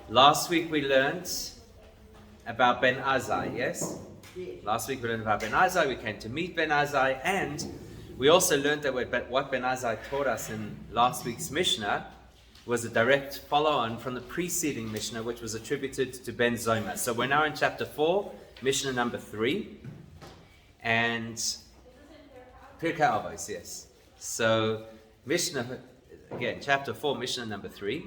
Last week we learned about Ben Azai, yes? Last week we learned about Ben Azai, we came to meet Ben Azai, and we also learned that what Ben Azai taught us in last week's Mishnah was a direct follow-on from the preceding Mishnah, which was attributed to Ben Zoma. So we're now in chapter 4, Mishnah number 3, and Pirkei Avos, yes. So Mishnah, again, chapter 4, Mishnah number 3.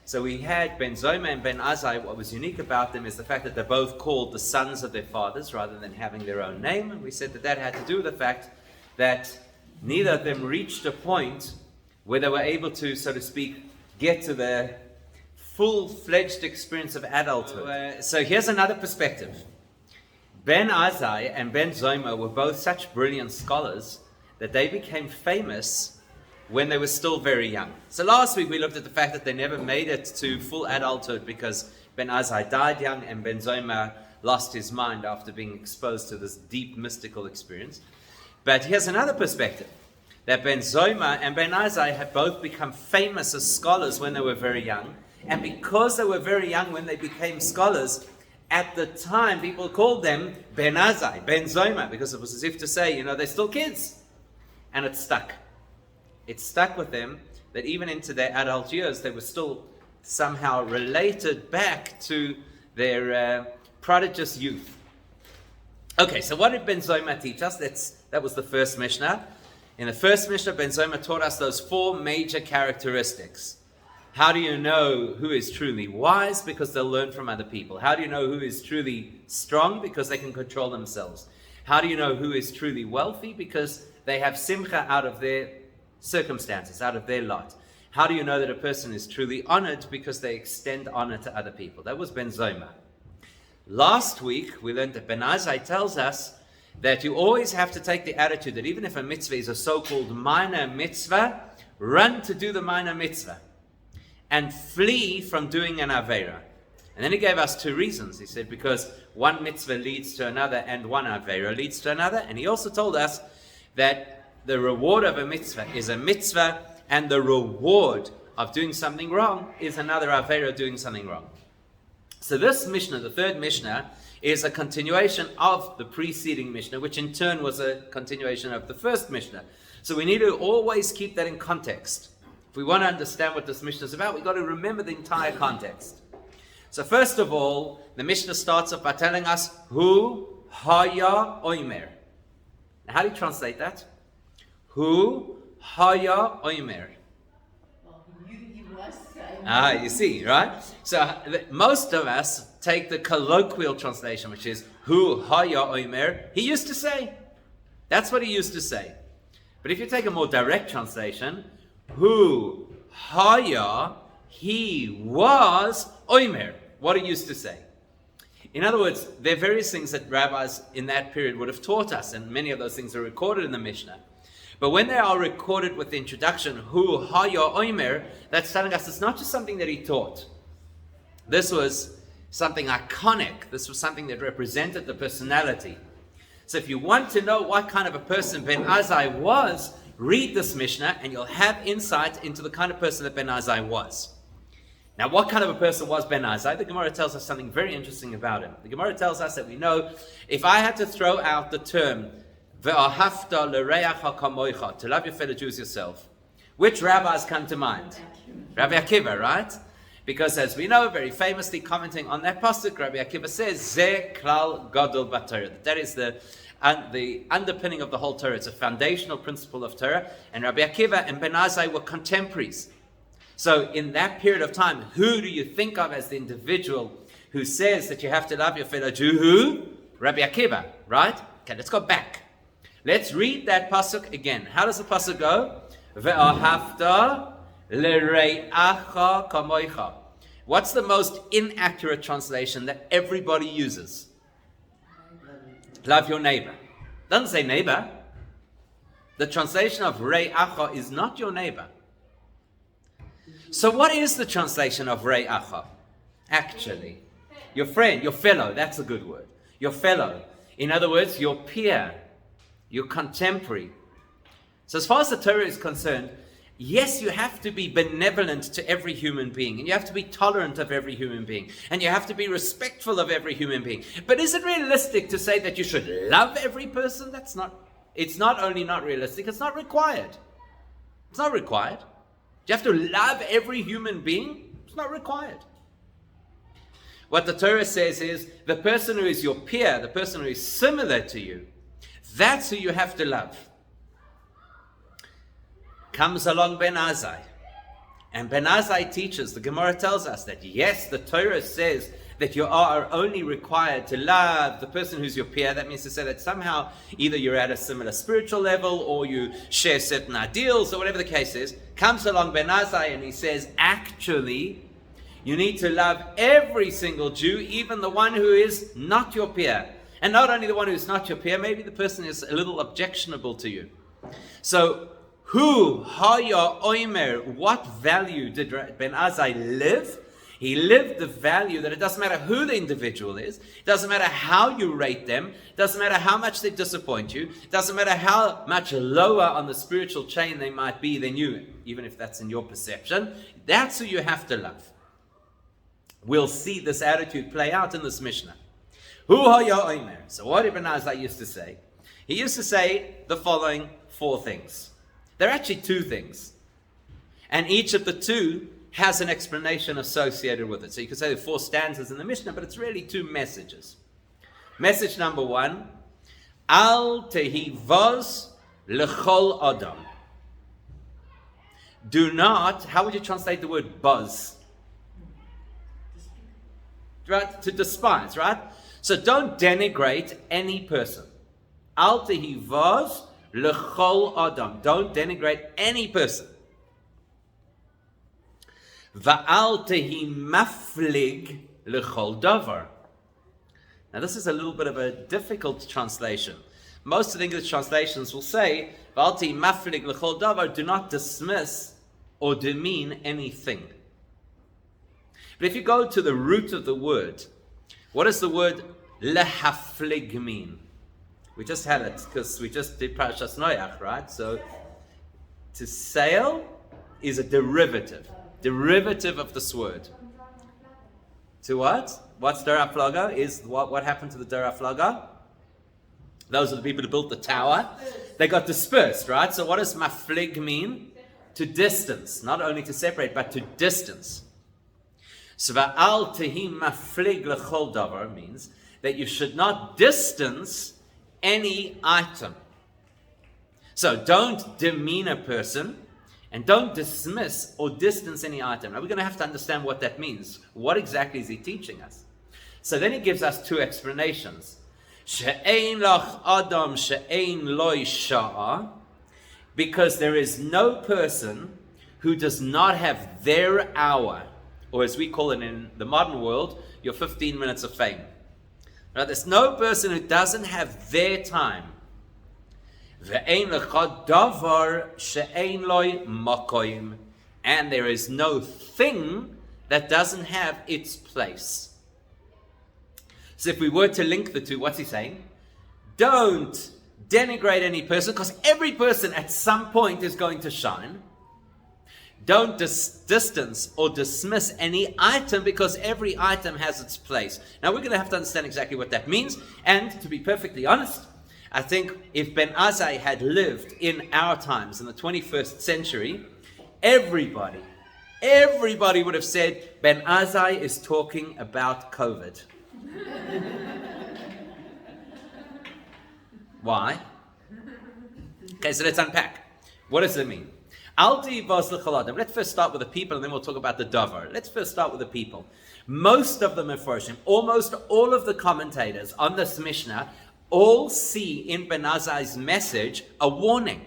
So we had Ben Zoma and Ben Azai. What was unique about them is the fact that they're both called the sons of their fathers rather than having their own name. And we said that had to do with the fact that neither of them reached a point where they were able to, so to speak, get to the full-fledged experience of adulthood. So here's another perspective. Ben Azai and Ben Zoma were both such brilliant scholars that they became famous when they were still very young. So last week we looked at the fact that they never made it to full adulthood because Ben Azai died young and Ben Zoma lost his mind after being exposed to this deep mystical experience. But here's another perspective, that Ben Zoma and Ben Azai have both become famous as scholars when they were very young. And because they were very young when they became scholars, at the time people called them Ben Azai, Ben Zoma, because it was as if to say, they're still kids. And it stuck. It stuck with them that even into their adult years, they were still somehow related back to their prodigious youth. Okay, so what did Ben Zoma teach us? That was the first Mishnah. In the first Mishnah, Ben Zoma taught us those 4 major characteristics. How do you know who is truly wise? Because they'll learn from other people. How do you know who is truly strong? Because they can control themselves. How do you know who is truly wealthy? Because they have simcha out of their circumstances, out of their lot. How do you know that a person is truly honored? Because they extend honor to other people. That was Ben Zoma. Last week, we learned that Ben Azai tells us that you always have to take the attitude that even if a mitzvah is a so-called minor mitzvah, run to do the minor mitzvah and flee from doing an aveira. And then he gave us 2 reasons. He said because one mitzvah leads to another and one aveira leads to another. And he also told us that the reward of a mitzvah is a mitzvah, and the reward of doing something wrong is another aveira doing something wrong. So this Mishnah, the third Mishnah, is a continuation of the preceding Mishnah, which in turn was a continuation of the first Mishnah. So we need to always keep that in context. If we want to understand what this Mishnah is about, we've got to remember the entire context. So first of all, the Mishnah starts off by telling us, Hu haya oimer. Now, how do you translate that? Hu haya oimer. You see, right? So most of us take the colloquial translation, which is Hu haya oimer. He used to say. That's what he used to say. But if you take a more direct translation, Hu haya, he was oimer. What he used to say. In other words, there are various things that rabbis in that period would have taught us, and many of those things are recorded in the Mishnah. But when they are recorded with the introduction, Hu haya oimer, that's telling us it's not just something that he taught. This was something iconic. This was something that represented the personality. So if you want to know what kind of a person Ben Azai was, read this Mishnah and you'll have insight into the kind of person that Ben Azai was. Now, what kind of a person was Ben Azai? The Gemara tells us something very interesting about him. The Gemara tells us that we know, if I had to throw out the term, Ve'ahavta l'reacha kamoicha, to love your fellow Jews yourself, which rabbis come to mind? Rabbi Akiva, right? Because as we know, very famously commenting on that pasuk, Rabbi Akiva says, Ze klal gadol b'Torah. That is the underpinning of the whole Torah. It's a foundational principle of Torah. And Rabbi Akiva and Ben Azai were contemporaries. So in that period of time, who do you think of as the individual who says that you have to love your fellow Jew? Who? Rabbi Akiva, right? Okay, let's go back. Let's read that pasuk again. How does the pasuk go? Ve'ahavta l're'acha kamoicha. What's the most inaccurate translation that everybody uses? Love your neighbor. Doesn't say neighbor. The translation of re'acha is not your neighbor. So what is the translation of re'acha? Actually, your friend, your fellow, that's a good word. Your fellow. In other words, your peer, your contemporary. So as far as the Torah is concerned, yes, you have to be benevolent to every human being, and you have to be tolerant of every human being, and you have to be respectful of every human being. But is it realistic to say that you should love every person? It's not only not realistic, it's not required. It's not required. Do you have to love every human being? It's not required. What the Torah says is, the person who is your peer, the person who is similar to you, that's who you have to love. Comes along Ben Azai. And Ben Azai teaches, the Gemara tells us that yes, the Torah says that you are only required to love the person who's your peer. That means to say that somehow either you're at a similar spiritual level or you share certain ideals or whatever the case is. Comes along Ben Azai and he says, actually, you need to love every single Jew, even the one who is not your peer. And not only the one who is not your peer, maybe the person is a little objectionable to you. So, what value did Ben Azai live? He lived the value that it doesn't matter who the individual is, it doesn't matter how you rate them, it doesn't matter how much they disappoint you, it doesn't matter how much lower on the spiritual chain they might be than you, even if that's in your perception, that's who you have to love. We'll see this attitude play out in this Mishnah. So what did Ben Azai used to say? He used to say the following 4 things. There are actually 2 things. And each of the 2 has an explanation associated with it. So you could say there are 4 stanzas in the Mishnah, but it's really 2 messages. Message number 1, Al tehi vos lechol adam. Do not, how would you translate the word buzz? Right? To despise, right? So don't denigrate any person. Al tehi vos lechol adam. Don't denigrate any person. Va'al tehi maflig lechol davar. Now this is a little bit of a difficult translation. Most of the English translations will say, Va'al tehi maflig lechol davar, do not dismiss or demean anything. But if you go to the root of the word, what does the word lehaflig mean? We just had it because we just did Parashas Noach, right? So to sail is a derivative of this word. To what? What's deraflaga? Is what happened to the deraflaga? Those are the people who built the tower. They got dispersed, right? So what does maflig mean? To distance, not only to separate, but to distance. So va'al tehi maflig lechol davar means that you should not distance any item. So don't demean a person and don't dismiss or distance any item. Now we're going to have to understand what that means. What exactly is he teaching us? So then he gives us 2 explanations. She'ein lach adam she'ein loi sha'a, because there is no person who does not have their hour, or as we call it in the modern world, your 15 minutes of fame. Right? There's no person who doesn't have their time. And there is no thing that doesn't have its place. So if we were to link the 2, what's he saying? Don't denigrate any person, because every person at some point is going to shine. Don't distance or dismiss any item, because every item has its place. Now we're going to have to understand exactly what that means. And to be perfectly honest, I think if Ben Azai had lived in our times, in the 21st century, everybody would have said, Ben Azai is talking about COVID. Why? Okay, so let's unpack. What does it mean? Let's first start with the people, and then we'll talk about the davar. Let's first start with the people. Most of the Mefarshim, almost all of the commentators on this Mishnah, all see in Ben Azai's message a warning.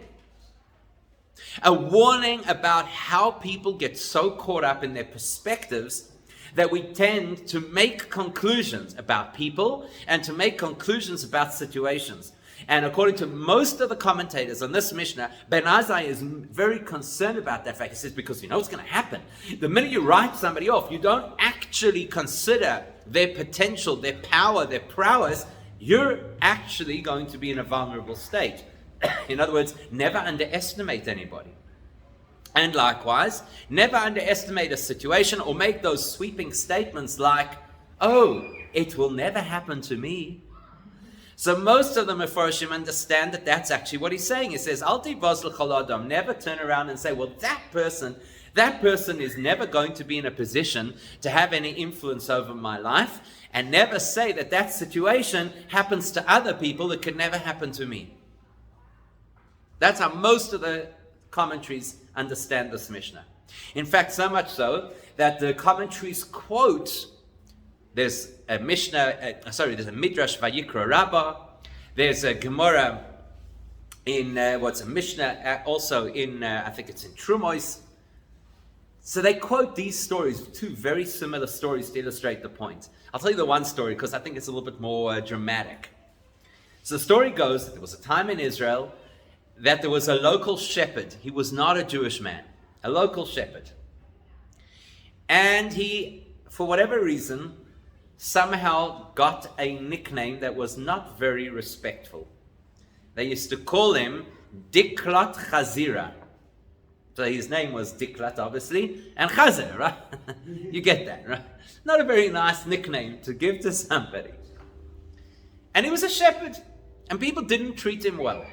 A warning about how people get so caught up in their perspectives that we tend to make conclusions about people and to make conclusions about situations. And according to most of the commentators on this Mishnah, Ben Azai is very concerned about that fact. He says, because you know what's going to happen. The minute you write somebody off, you don't actually consider their potential, their power, their prowess. You're actually going to be in a vulnerable state. In other words, never underestimate anybody. And likewise, never underestimate a situation or make those sweeping statements like, oh, it will never happen to me. So most of the Mefarshim understand that that's actually what he's saying. He says, Al tivaz l'chol adam, never turn around and say, well, that person is never going to be in a position to have any influence over my life, and never say that that situation happens to other people that could never happen to me. That's how most of the commentaries understand this Mishnah. In fact, so much so that the commentaries quote, there's a Mishnah, there's a Midrash Vayikra Rabbah, there's a Gemara in, a Mishnah also in, I think it's in Trumois. So they quote these stories, two very similar stories to illustrate the point. I'll tell you the one story because I think it's a little bit more dramatic. So the story goes that there was a time in Israel that there was a local shepherd. He was not a Jewish man, a local shepherd. And he, for whatever reason, somehow got a nickname that was not very respectful. They used to call him Diklat Chazira. So his name was Diklat, obviously, and Chazir, right? You get that, right? Not a very nice nickname to give to somebody. And he was a shepherd, and people didn't treat him well.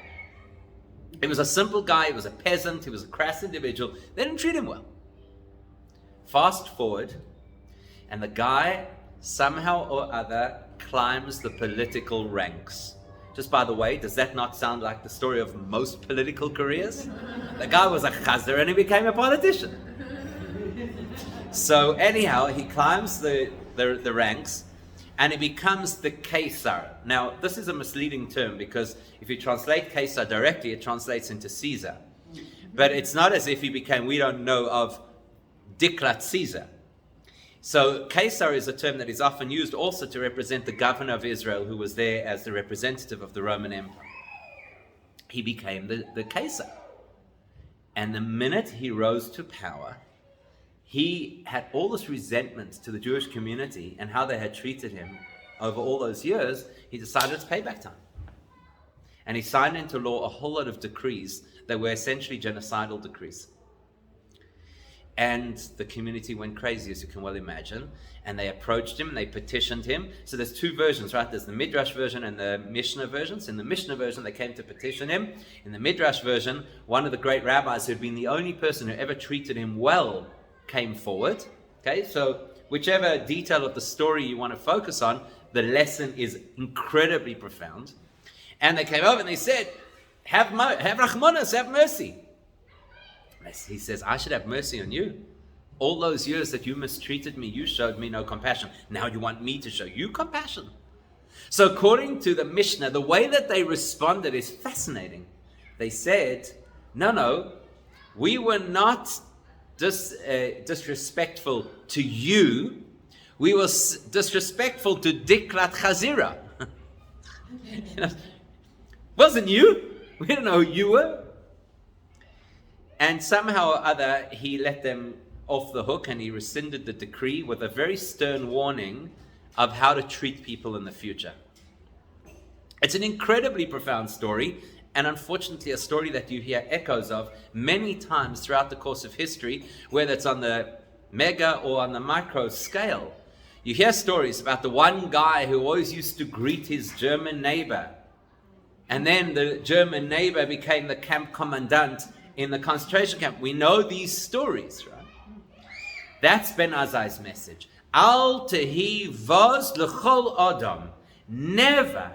He was a simple guy, he was a peasant, he was a crass individual. They didn't treat him well. Fast forward, and the guy somehow or other climbs the political ranks. Just by the way, does that not sound like the story of most political careers? The guy was a chazir and he became a politician. So anyhow, he climbs the ranks and he becomes the Caesar. Now, this is a misleading term because if you translate Caesar directly, it translates into Caesar. But it's not as if he became, we don't know of Diklat Caesar. So Caesar is a term that is often used also to represent the governor of Israel who was there as the representative of the Roman Empire. He became the Caesar. And the minute he rose to power, he had all this resentment to the Jewish community and how they had treated him over all those years. He decided it's payback time. And he signed into law a whole lot of decrees that were essentially genocidal decrees. And the community went crazy, as you can well imagine. And they approached him and they petitioned him. So there's two versions, right? There's the Midrash version and the Mishnah version. So in the Mishnah version, they came to petition him. In the Midrash version, one of the great rabbis who had been the only person who ever treated him well came forward. Okay, so whichever detail of the story you want to focus on, the lesson is incredibly profound. And they came over and they said, have Rachmanas, have mercy. He says, I should have mercy on you. All those years that you mistreated me, you showed me no compassion. Now you want me to show you compassion. So according to the Mishnah, the way that they responded is fascinating. They said, no, we were not disrespectful to you. We were disrespectful to Diklat Chazira. Wasn't you? We didn't know who you were. And somehow or other, he let them off the hook and he rescinded the decree with a very stern warning of how to treat people in the future. It's an incredibly profound story, and unfortunately a story that you hear echoes of many times throughout the course of history, whether it's on the mega or on the micro scale. You hear stories about the one guy who always used to greet his German neighbor, and then the German neighbor became the camp commandant in the concentration camp. We know these stories, right? That's Ben Azai's message. Al tehi vaz l'chol adam. Never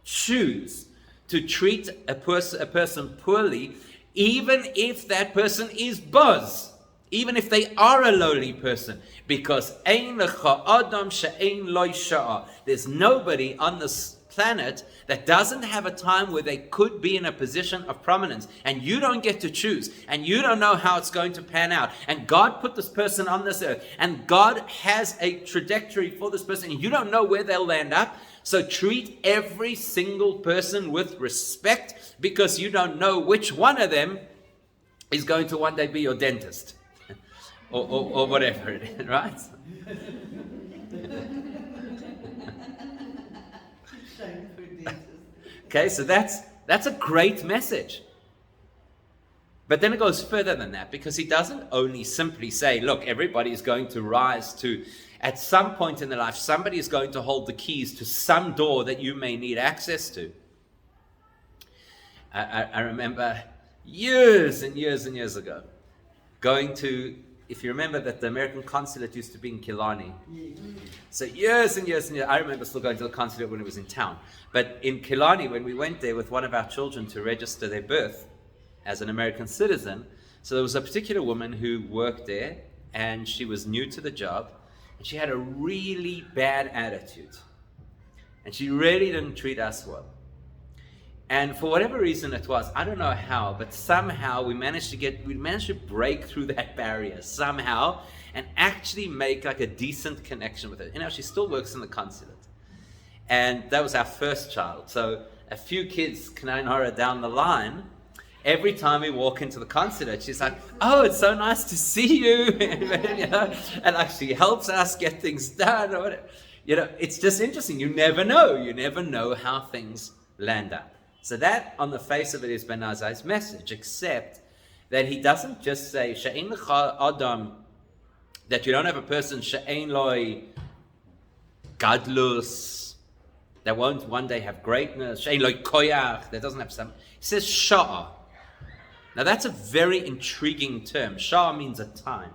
choose to treat a person poorly, even if that person is buzz, even if they are a lowly person, because ein lecha adam she'ein lo sha'a. There's nobody on this planet that doesn't have a time where they could be in a position of prominence, and you don't get to choose, and you don't know how it's going to pan out, and God put this person on this earth, and God has a trajectory for this person, and you don't know where they'll land up. So treat every single person with respect, because you don't know which one of them is going to one day be your dentist or whatever it is, right? Okay, so that's a great message. But then it goes further than that, because he doesn't only simply say, look, everybody is going to rise to, at some point in their life, somebody is going to hold the keys to some door that you may need access to. I remember years and years and years ago going to, if you remember that the American consulate used to be in Killarney. So years and years and years, I remember still going to the consulate when it was in town. But in Killarney, when we went there with one of our children to register their birth as an American citizen, so there was a particular woman who worked there, and she was new to the job, and she had a really bad attitude. And she really didn't treat us well. And for whatever reason it was, I don't know how, but somehow we managed to break through that barrier somehow and actually make like a decent connection with her. You know, she still works in the consulate. And that was our first child. So a few kids, Kanai down the line, every time we walk into the consulate, she's like, oh, it's so nice to see you. You know? And like she helps us get things done. Or whatever. You know, it's just interesting. You never know how things land up. So that, on the face of it, is Ben Azai's message, except that he doesn't just say, She'ein lecha adam, that you don't have a person, She'ein loi gadlus, that won't one day have greatness, She'ein loi koyach, that doesn't have some. He says sha'a. Now that's a very intriguing term. Sha'a means a time.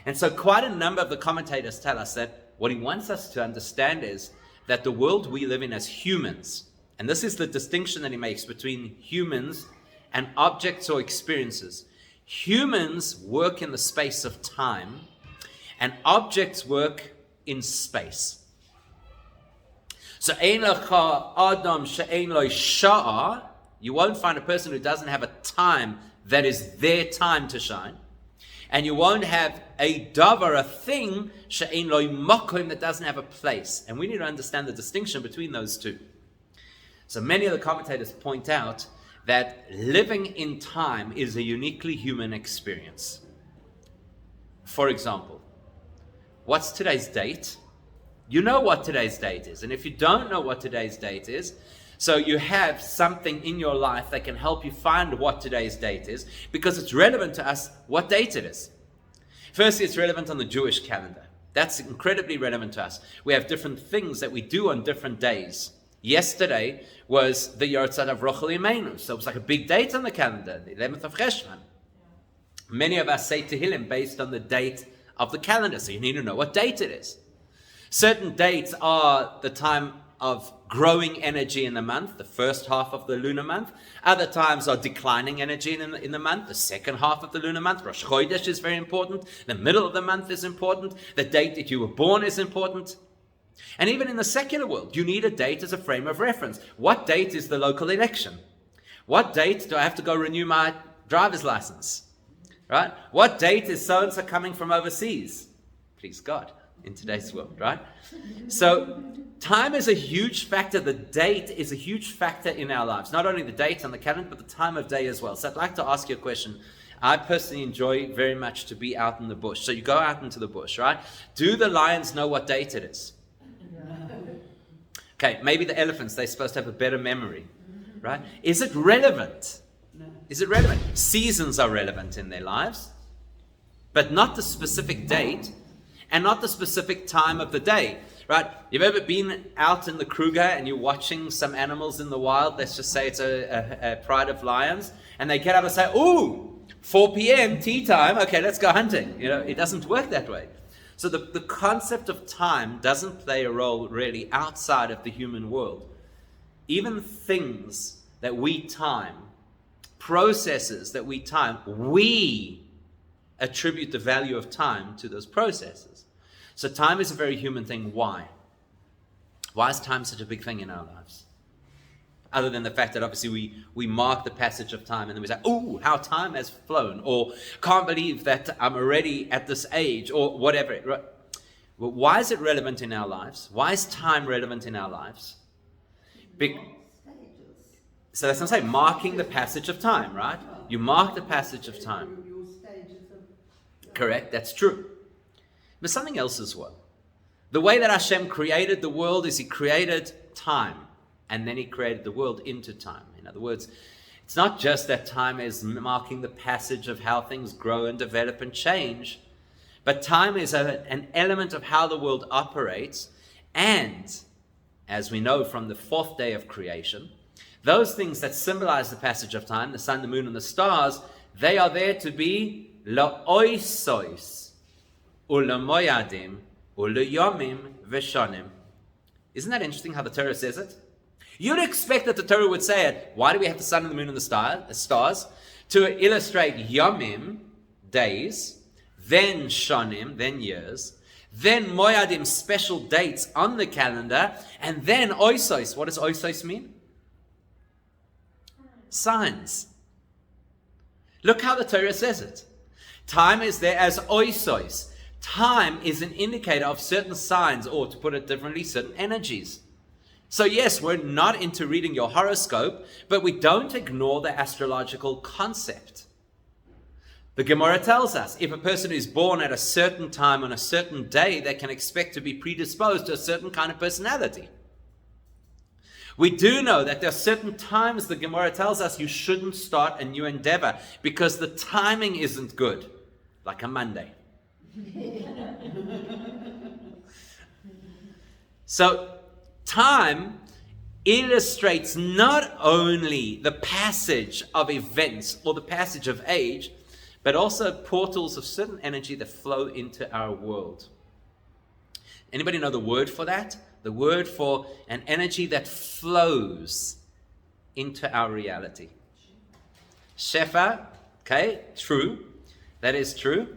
And so quite a number of the commentators tell us that what he wants us to understand is that the world we live in as humans, and this is the distinction that he makes between humans and objects or experiences. Humans work in the space of time, and objects work in space. So, ein lecha adam she'ein lo sha'a, you won't find a person who doesn't have a time that is their time to shine. And you won't have a davar, a thing, she'ein lo makom, that doesn't have a place. And we need to understand the distinction between those two. So many of the commentators point out that living in time is a uniquely human experience. For example, what's today's date? You know what today's date is. And if you don't know what today's date is, so you have something in your life that can help you find what today's date is, because it's relevant to us what date it is. Firstly, it's relevant on the Jewish calendar. That's incredibly relevant to us. We have different things that we do on different days. Yesterday was the Yortzat of Rochel Imeinu, so it was like a big date on the calendar, the 11th of Cheshvan. Many of us say Tehillim based on the date of the calendar, so you need to know what date it is. Certain dates are the time of growing energy in the month, the first half of the lunar month. Other times are declining energy in the month, the second half of the lunar month. Rosh Chodesh is very important. The middle of the month is important. The date that you were born is important. And even in the secular world, you need a date as a frame of reference. What date is the local election? What date do I have to go renew my driver's license? Right? What date is so-and-so coming from overseas? Please God, in today's world, right? So time is a huge factor. The date is a huge factor in our lives. Not only the date on the calendar, but the time of day as well. So I'd like to ask you a question. I personally enjoy very much to be out in the bush. So you go out into the bush, right? Do the lions know what date it is? Okay, maybe the elephants, they're supposed to have a better memory, right? Is it relevant? Is it relevant? Seasons are relevant in their lives, but not the specific date and not the specific time of the day, right? You've ever been out in the Kruger and you're watching some animals in the wild, let's just say it's a pride of lions, and they get up and say, ooh, 4 p.m. tea time, okay, let's go hunting. You know, it doesn't work that way. So the concept of time doesn't play a role really outside of the human world. Even things that we time, processes that we time, we attribute the value of time to those processes. So time is a very human thing. Why? Why is time such a big thing in our lives? Other than the fact that obviously we mark the passage of time and then we say, oh, how time has flown, or can't believe that I'm already at this age, or whatever. Right? Well, why is it relevant in our lives? Why is time relevant in our lives? So that's what I'm saying, marking the passage of time, right? You mark the passage of time. Correct, that's true. But something else as well. The way that Hashem created the world is He created time. And then He created the world into time. In other words, It's not just that time is marking the passage of how things grow and develop and change, but time is an element of how the world operates. And, as we know from the fourth day of creation, those things that symbolize the passage of time, the sun, the moon, and the stars, they are there to be la'oisois, u'lamoyadim, u'layomim v'shonim. Isn't that interesting how the Torah says it? You'd expect that the Torah would say it. Why do we have the sun and the moon and the stars? To illustrate yomim, days, then shonim, then years, then moyadim, special dates on the calendar, and then oisos. What does oisos mean? Signs. Look how the Torah says it. Time is there as oisos. Time is an indicator of certain signs, or to put it differently, certain energies. So yes, we're not into reading your horoscope, but we don't ignore the astrological concept. The Gemara tells us, if a person is born at a certain time on a certain day, they can expect to be predisposed to a certain kind of personality. We do know that there are certain times the Gemara tells us you shouldn't start a new endeavor because the timing isn't good, like a Monday. So, time illustrates not only the passage of events or the passage of age, but also portals of certain energy that flow into our world. Anybody know the word for that? The word for an energy that flows into our reality. Shefa, okay, true. That is true.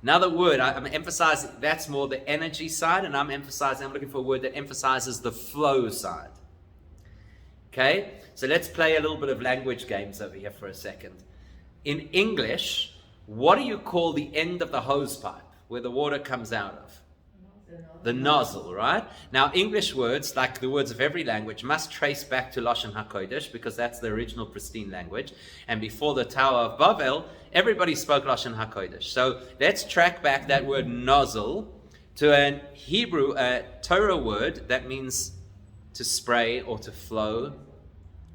Another word, I'm emphasizing, that's more the energy side, and I'm looking for a word that emphasizes the flow side. Okay, so let's play a little bit of language games over here for a second. In English, what do you call the end of the hose pipe where the water comes out of? The nozzle, right? Now, English words, like the words of every language, must trace back to Lashon HaKodesh because that's the original pristine language. And before the Tower of Babel, everybody spoke Lashon HaKodesh. So let's track back that word nozzle to a Hebrew, Torah word that means to spray or to flow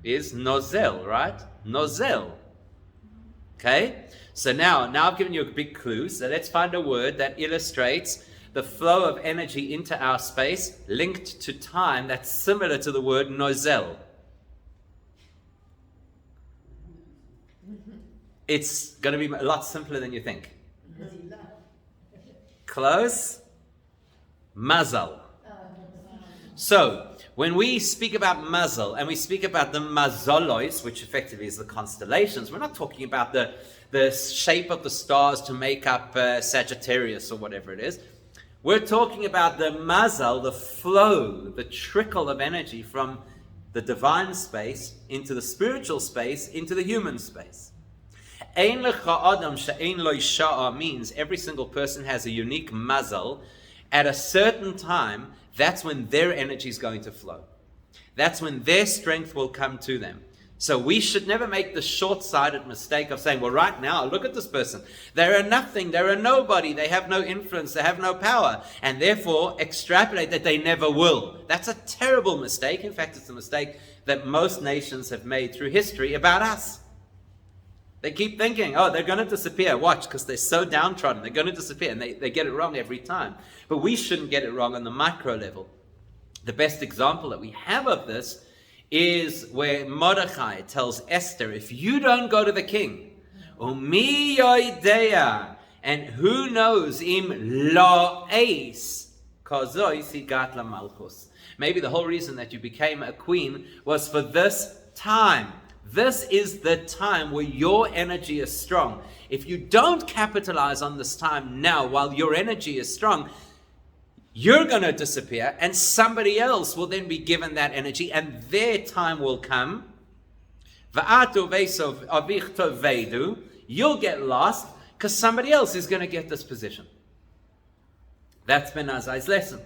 is nozel, right? Nozel. Okay? So now I've given you a big clue. So let's find a word that illustrates the flow of energy into our space linked to time that's similar to the word nozel. It's going to be a lot simpler than you think. Close. Mazal. So, when we speak about mazal and we speak about the mazalois, which effectively is the constellations, we're not talking about the shape of the stars to make up Sagittarius or whatever it is. We're talking about the mazal, the flow, the trickle of energy from the divine space into the spiritual space, into the human space. Ein lecha adam she'ein lo sha'a means every single person has a unique mazal. At a certain time, that's when their energy is going to flow. That's when their strength will come to them. So we should never make the short-sighted mistake of saying, well, right now, look at this person. They're a nothing, they're a nobody, they have no influence, they have no power, and therefore extrapolate that they never will. That's a terrible mistake. In fact, it's a mistake that most nations have made through history about us. They keep thinking, oh, they're going to disappear. Watch, because they're so downtrodden, they're going to disappear, and they get it wrong every time. But we shouldn't get it wrong on the micro level. The best example that we have of this is where Mordechai tells Esther, if you don't go to the king, umi yoidea, and who knows, im lo eis, kazois higat lamalchus. Maybe the whole reason that you became a queen was for this time. This is the time where your energy is strong. If you don't capitalize on this time now while your energy is strong, you're going to disappear, and somebody else will then be given that energy, and their time will come. You'll get lost because somebody else is going to get this position. That's Ben Azai's lesson.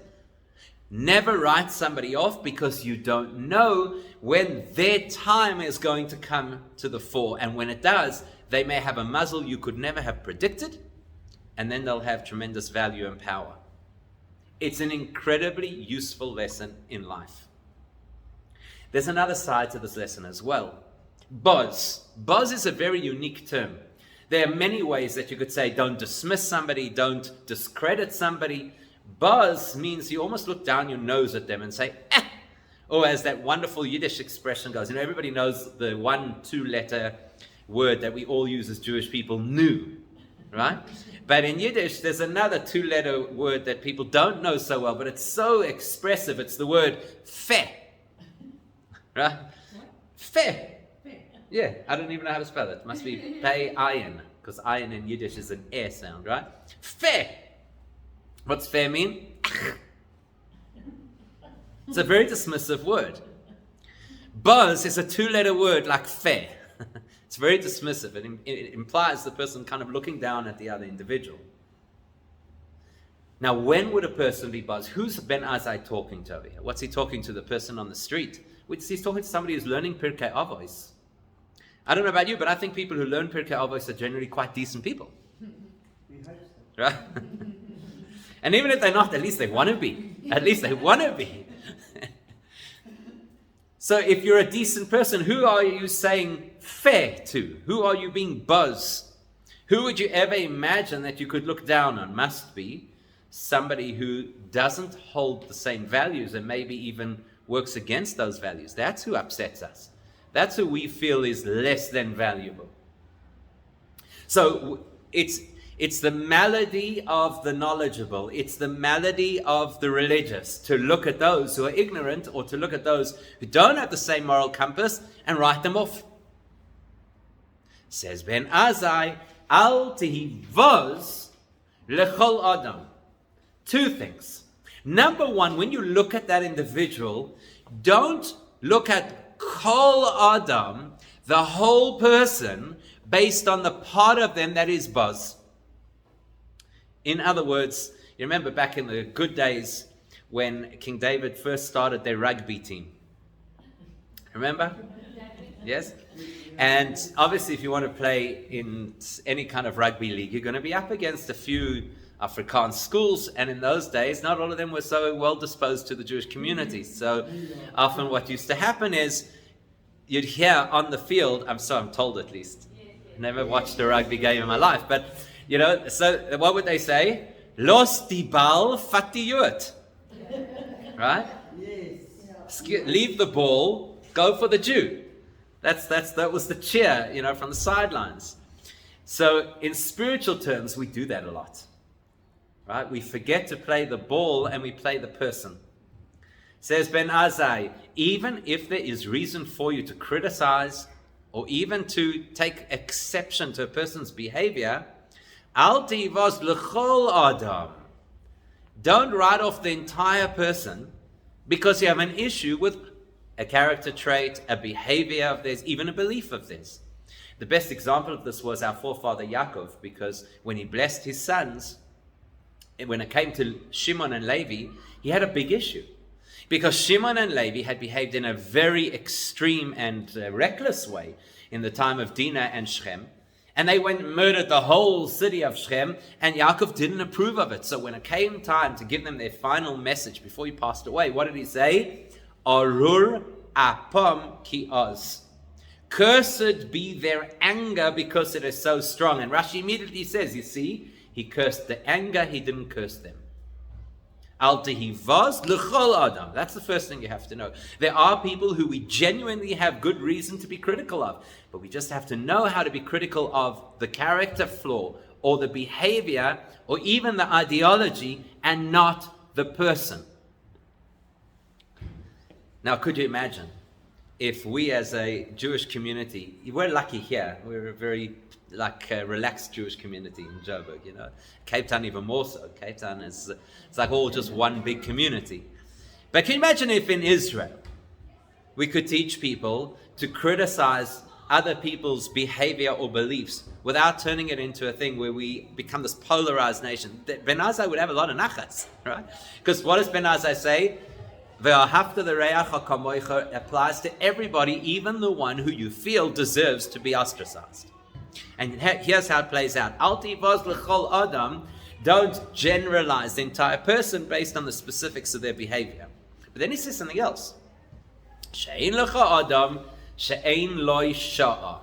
Never write somebody off because you don't know when their time is going to come to the fore. And when it does, they may have a muzzle you could never have predicted, and then they'll have tremendous value and power. It's an incredibly useful lesson in life. There's another side to this lesson as well. Buzz. Buzz is a very unique term. There are many ways that you could say don't dismiss somebody, don't discredit somebody. Buzz means you almost look down your nose at them and say, eh. Or as that wonderful Yiddish expression goes, everybody knows the 1-2 letter word that we all use as Jewish people, nu, right? But in Yiddish, there's another 2-letter word that people don't know so well, but it's so expressive. It's the word fe, right? Fe. Yeah, I don't even know how to spell it. It must be pei ayin, because ayin in Yiddish is an air sound, right? Fe. What's fe mean? It's a very dismissive word. Buzz is a 2-letter word like fe. It's very dismissive. It implies the person kind of looking down at the other individual. Now, when would a person be buzz? Who's Ben Azai talking to over here? What's he talking to? The person on the street? He's talking to somebody who's learning Pirkei Avos. I don't know about you, but I think people who learn Pirkei Avos are generally quite decent people. Right? And even if they're not, at least they want to be. At least they want to be. So if you're a decent person, who are you saying fair to? Who are you being buzz? Who would you ever imagine that you could look down on? Must be somebody who doesn't hold the same values and maybe even works against those values. That's who upsets us. That's who we feel is less than valuable. So it's the malady of the knowledgeable. It's the malady of the religious to look at those who are ignorant or to look at those who don't have the same moral compass and write them off. Says Ben Azai, Al tehi vos lechol adam. 2 things. Number 1, when you look at that individual, don't look at kol adam, the whole person, based on the part of them that is buzz. In other words, you remember back in the good days when King David first started their rugby team. Remember? Yes? And obviously if you want to play in any kind of rugby league, you're going to be up against a few Afrikaans schools, and in those days, not all of them were so well disposed to the Jewish community. So often what used to happen is you'd hear on the field, I'm told at least, never watched a rugby game in my life, but so what would they say? Los die Ball, fat die Jood. Right? Yes. Leave the ball, go for the Jew. That was the cheer, from the sidelines. So in spiritual terms, we do that a lot. Right? We forget to play the ball and we play the person. Says Ben Azai, even if there is reason for you to criticize or even to take exception to a person's behavior, Al tivos lechol adam. Don't write off the entire person because you have an issue with a character trait, a behavior of theirs, even a belief of theirs. The best example of this was our forefather Yaakov, because when he blessed his sons, when it came to Shimon and Levi, he had a big issue. Because Shimon and Levi had behaved in a very extreme and reckless way in the time of Dinah and Shechem. And they went and murdered the whole city of Shechem, and Yaakov didn't approve of it. So when it came time to give them their final message before he passed away, what did he say? Arur apam ki oz. Cursed be their anger because it is so strong. And Rashi immediately says, you see, he cursed the anger, he didn't curse them. Al tehivaz l'chol adam. That's the first thing you have to know. There are people who we genuinely have good reason to be critical of, but we just have to know how to be critical of the character flaw or the behavior or even the ideology and not the person. Now, could you imagine if we as a Jewish community, we're lucky here, we're a very relaxed Jewish community in Joburg, Cape Town even more so. Cape Town it's like all just one big community. But can you imagine if in Israel we could teach people to criticize other people's behavior or beliefs without turning it into a thing where we become this polarized nation? Ben Azai would have a lot of nachas, right? Because what does Ben Azai say? Ve'ahavta l'reach hakamoicha applies to everybody, even the one who you feel deserves to be ostracized. And here's how it plays out. Al tivaz l'chol adam. Don't generalize the entire person based on the specifics of their behavior. But then he says something else. She'in lecha adam she'ein loy sha'a.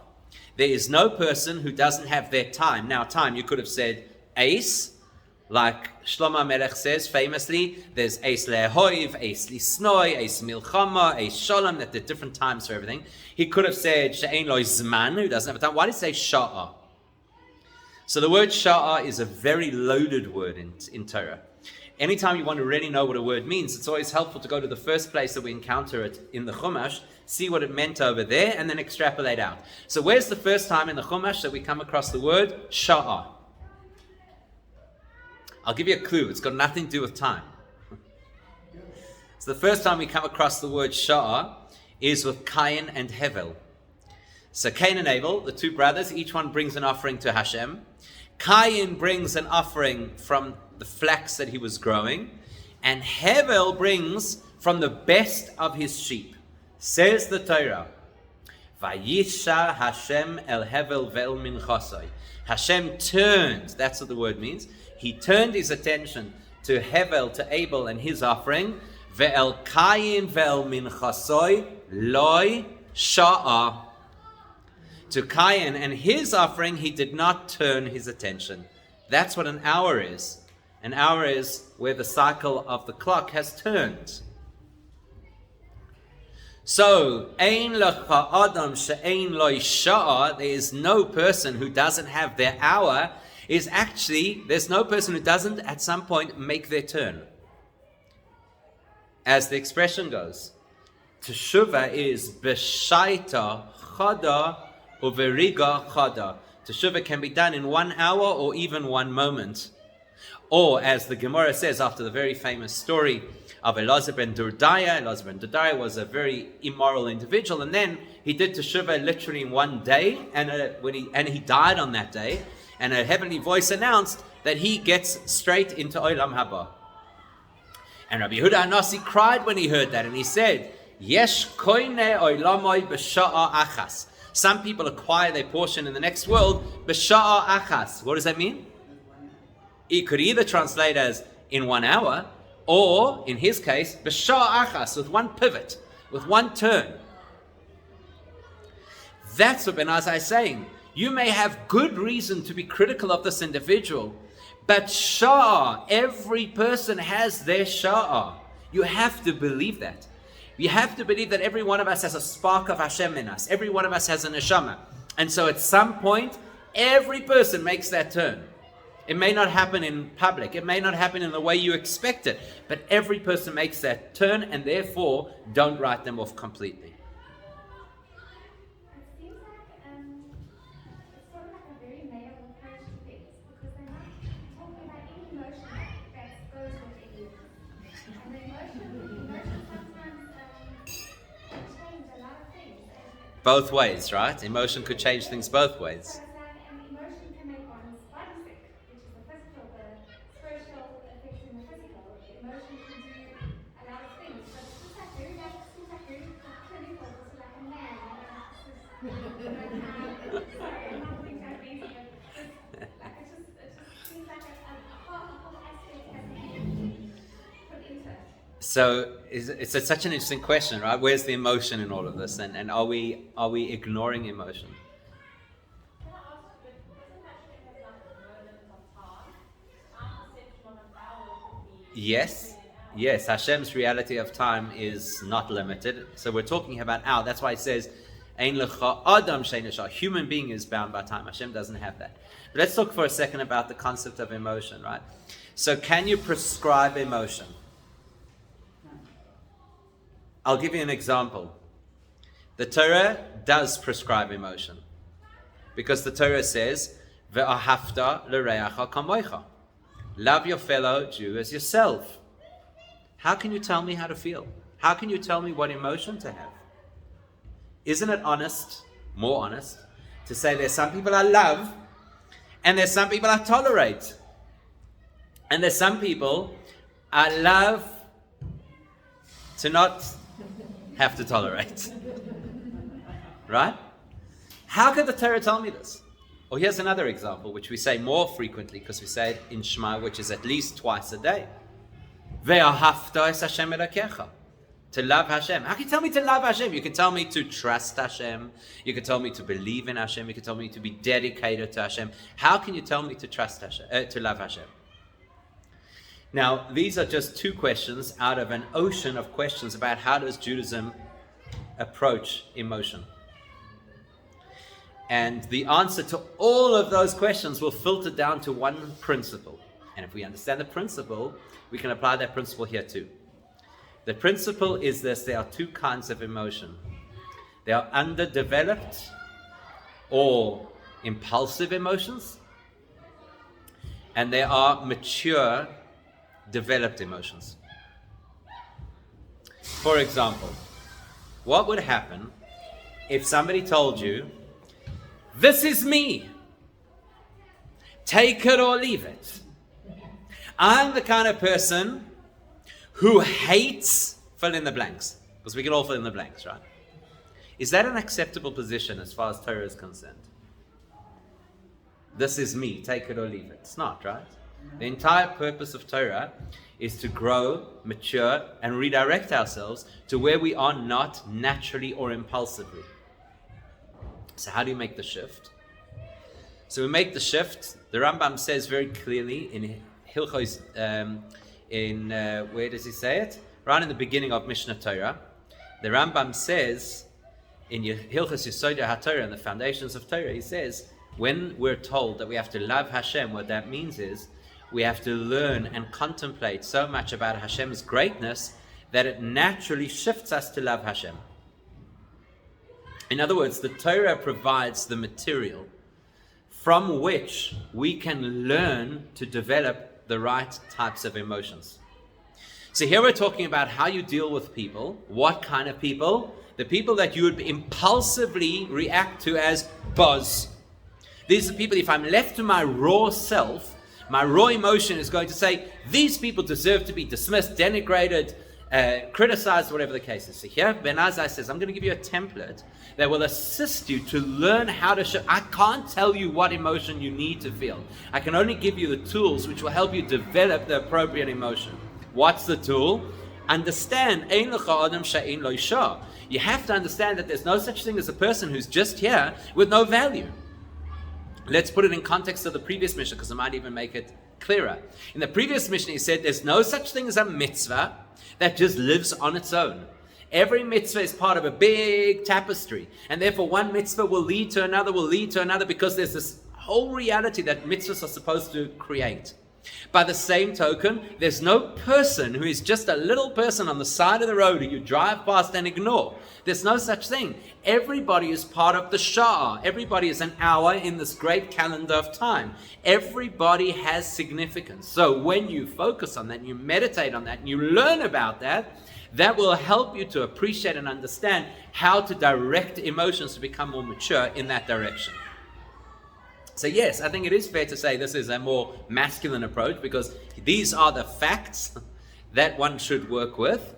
There is no person who doesn't have their time. Now, time, you could have said ace, like Shlomo Melech says famously, there's ace le'hoiv, ace lisnoi, ace milchama, ace shalom, that there are different times for everything. He could have said she'ein loy zman, who doesn't have a time. Why did he say sha'a? So the word sha'a is a very loaded word in Torah. Anytime you want to really know what a word means, it's always helpful to go to the first place that we encounter it in the Chumash, see what it meant over there, and then extrapolate out. So where's the first time in the Chumash that we come across the word sha'a? I'll give you a clue. It's got nothing to do with time. So the first time we come across the word sha'a is with Cain and Hevel. So Cain and Abel, the two brothers, each one brings an offering to Hashem. Cain brings an offering from the flax that he was growing, and Hevel brings from the best of his sheep. Says the Torah, Vayisha Hashem el Hevel ve'el minchasai. Hashem turned, that's what the word means, he turned his attention to Hevel, to Abel and his offering, ve'el Cain ve'el minchasai loy sha'a. To Cain and his offering, he did not turn his attention. That's what an hour is. An hour is where the cycle of the clock has turned. So, ein lecha adam she'ein lo sha'a, there is no person who doesn't have their hour, is actually, there's no person who doesn't at some point make their turn. As the expression goes, Teshuvah is b'shaita chada uveriga chada. Teshuvah can be done in 1 hour or even 1 moment. Or, as the Gemara says after the very famous story of Elazar ben Durdaya, Elazar ben Durdaya was a very immoral individual, and then he did Teshuvah literally in 1 day, and he died on that day, and a heavenly voice announced that he gets straight into Olam Haba. And Rabbi Yehuda HaNasi cried when he heard that, and he said, Yesh koine olamoi b'sha'a achas. Some people acquire their portion in the next world, b'sha'a achas. What does that mean? It could either translate as in 1 hour, or, in his case, b'sha'a achas, with 1 pivot, with 1 turn. That's what Ben Azai is saying. You may have good reason to be critical of this individual, but sha'a, every person has their sha'a. You have to believe that. You have to believe that every one of us has a spark of Hashem in us. Every one of us has a neshama. And so at some point, every person makes that turn. It may not happen in public. It may not happen in the way you expect it. But every person makes that turn, and therefore, don't write them off completely. It seems like it's sort of like a very male approach to things, because they're not talking about any emotion that goes with any of this. And the emotion sometimes can change a lot of things. Both ways, right? Emotion could change things both ways. So it's like an emotion can make one's body sick, which is the physical, the spiritual affecting the physical. Emotion can do a lot of things, but it's just like very clinical, also like a man. Sorry, I'm not being that basic, but it just seems like a whole aspect has to be put into it. So it's such an interesting question, right? Where's the emotion in all of this? And are we ignoring emotion? Can I ask you, isn't that showing us like a moment of time? Our perception of an hour would be Yes. Hashem's reality of time is not limited. So we're talking about hour. That's why it says, Ein lecha adam she'ein l'sha'ah. Human being is bound by time. Hashem doesn't have that. But let's talk for a second about the concept of emotion, right? So can you prescribe emotion? I'll give you an example. The Torah does prescribe emotion, because the Torah says, "Ve'ahavta l'reacha kamoicha." Love your fellow Jew as yourself. How can you tell me how to feel? How can you tell me what emotion to have? Isn't it honest, more honest, to say there's some people I love, and there's some people I tolerate, and there's some people I love to not have to tolerate. Right? How could the Torah tell me this? Or here's another example, which we say more frequently, because we say it in Shema, which is at least twice a day. Ve'ahavta es Hashem elokecha. To love Hashem. How can you tell me to love Hashem? You can tell me to trust Hashem. You can tell me to believe in Hashem. You can tell me to be dedicated to Hashem. How can you tell me to trust Hashem, to love Hashem? Now, these are just two questions out of an ocean of questions about how does Judaism approach emotion. And the answer to all of those questions will filter down to one principle. And if we understand the principle, we can apply that principle here too. The principle is this: there are two kinds of emotion. There are underdeveloped or impulsive emotions, and there are mature, developed emotions. For example, what would happen if somebody told you, "This is me. Take it or leave it. I'm the kind of person who hates," fill in the blanks, because we can all fill in the blanks, right? Is that an acceptable position as far as Torah is concerned? This is me, take it or leave it. It's not, right? The entire purpose of Torah is to grow, mature, and redirect ourselves to where we are not naturally or impulsively. So how do you make the shift? So we make the shift. The Rambam says very clearly in Hilchos, where does he say it? Right in the beginning of Mishnah Torah. The Rambam says in Hilchos Yesodei HaTorah, in the foundations of Torah, he says, when we're told that we have to love Hashem, what that means is we have to learn and contemplate so much about Hashem's greatness that it naturally shifts us to love Hashem. In other words, the Torah provides the material from which we can learn to develop the right types of emotions. So here we're talking about how you deal with people. What kind of people? The people that you would impulsively react to as buzz. These are people, if I'm left to my raw self, my raw emotion is going to say, these people deserve to be dismissed, denigrated, criticized, whatever the case is. So here, Ben Azai says, I'm going to give you a template that will assist you to learn how to show. I can't tell you what emotion you need to feel. I can only give you the tools which will help you develop the appropriate emotion. What's the tool? Understand. You have to understand that there's no such thing as a person who's just here with no value. Let's put it in context of the previous Mishnah, because it might even make it clearer. In the previous Mishnah, he said there's no such thing as a mitzvah that just lives on its own. Every mitzvah is part of a big tapestry, and therefore one mitzvah will lead to another, because there's this whole reality that mitzvahs are supposed to create. By the same token, there's no person who is just a little person on the side of the road who you drive past and ignore. There's no such thing. Everybody is part of the Sha'ah. Everybody is an hour in this great calendar of time. Everybody has significance. So when you focus on that, and you meditate on that, and you learn about that, that will help you to appreciate and understand how to direct emotions to become more mature in that direction. So yes, I think it is fair to say this is a more masculine approach, because these are the facts that one should work with.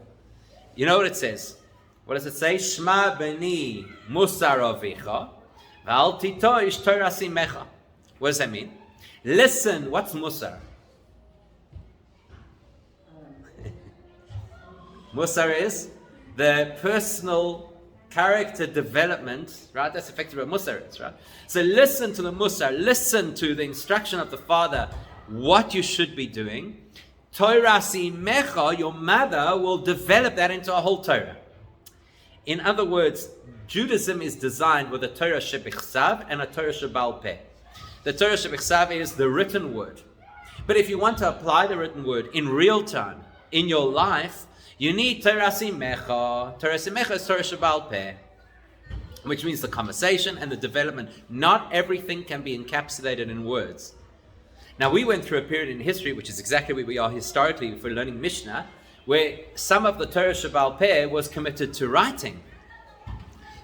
You know what it says? What does it say? Shma beni musar avicha v'al titoish Torah simecha. What does that mean? Listen, what's musar? Musar is the personal character development, right? That's effectively what Musar is, right? So listen to the Musar, listen to the instruction of the Father, what you should be doing. Torah simecha, your mother, will develop that into a whole Torah. In other words, Judaism is designed with a Torah shebichsav and a Torah shebal peh. The Torah shebichsav is the written word. But if you want to apply the written word in real time, in your life, you need Torah simecha. Torah simecha is Torah shebal peh, which means the conversation and the development. Not everything can be encapsulated in words. Now, we went through a period in history, which is exactly where we are historically for learning Mishnah, where some of the Torah shebal peh was committed to writing.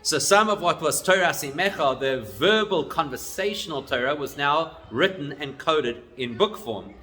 So some of what was Torah simecha, the verbal conversational Torah, was now written and coded in book form.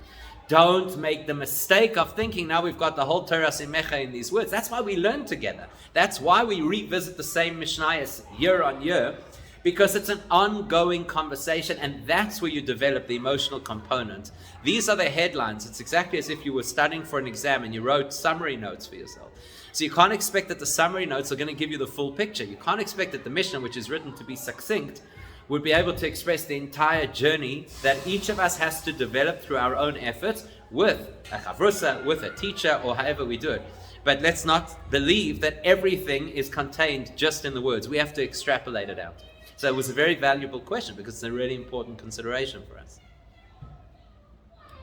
Don't make the mistake of thinking now we've got the whole Torah simecha in these words. That's why we learn together. That's why we revisit the same Mishnayos year on year, Because it's an ongoing conversation, and that's where you develop the emotional component. These are the headlines. It's exactly as if you were studying for an exam and you wrote summary notes for yourself. So you can't expect that the summary notes are going to give you the full picture. You can't expect that the Mishnah, which is written to be succinct, would be able to express the entire journey that each of us has to develop through our own efforts with a chavrusa, with a teacher, or however we do it. But let's not believe that everything is contained just in the words. We have to extrapolate it out. So it was a very valuable question because it's a really important consideration for us.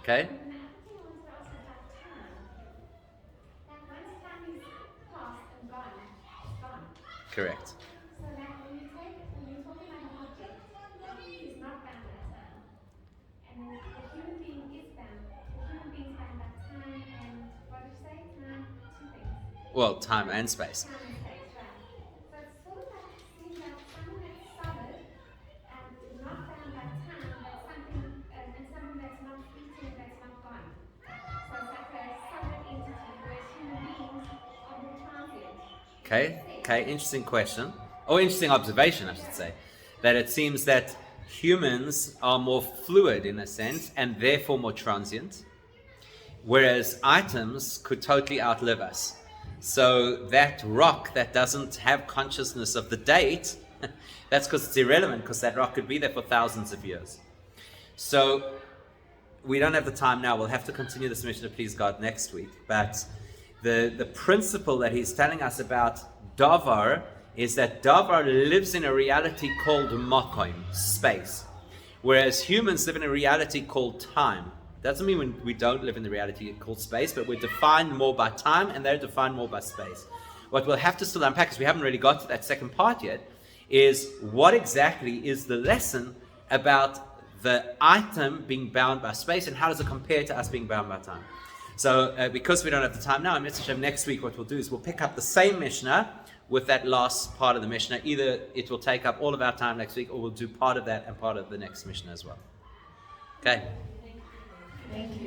Okay? Correct. So that when you're talking about an object that is not bound by time, and then the human being is bound, the human being is bound by time and, what did you say? Time, two things. Well, time and space. Time and space, right. So it's sort of like seeing that something that's solid and not bound by time, that's something, and something that's not fleeting, that's not gone. So it's like a solid entity, whereas human beings are more transient. Okay, interesting question. Or interesting observation, I should say. That it seems that humans are more fluid in a sense and therefore more transient, whereas items could totally outlive us. So that rock that doesn't have consciousness of the date, that's because it's irrelevant, because that rock could be there for thousands of years. So we don't have the time now. We'll have to continue this mission to please God next week. But the principle that he's telling us about davar is that davar lives in a reality called makom, space, whereas humans live in a reality called time. Doesn't mean we don't live in the reality called space, but we're defined more by time and they're defined more by space. What we'll have to still unpack, because we haven't really got to that second part yet, is what exactly is the lesson about the item being bound by space and how does it compare to us being bound by time. So because we don't have the time now, in Mitzvah next week what we'll do is we'll pick up the same Mishnah with that last part of the Mishnah. Either it will take up all of our time next week, or we'll do part of that and part of the next Mishnah as well. Okay? Thank you.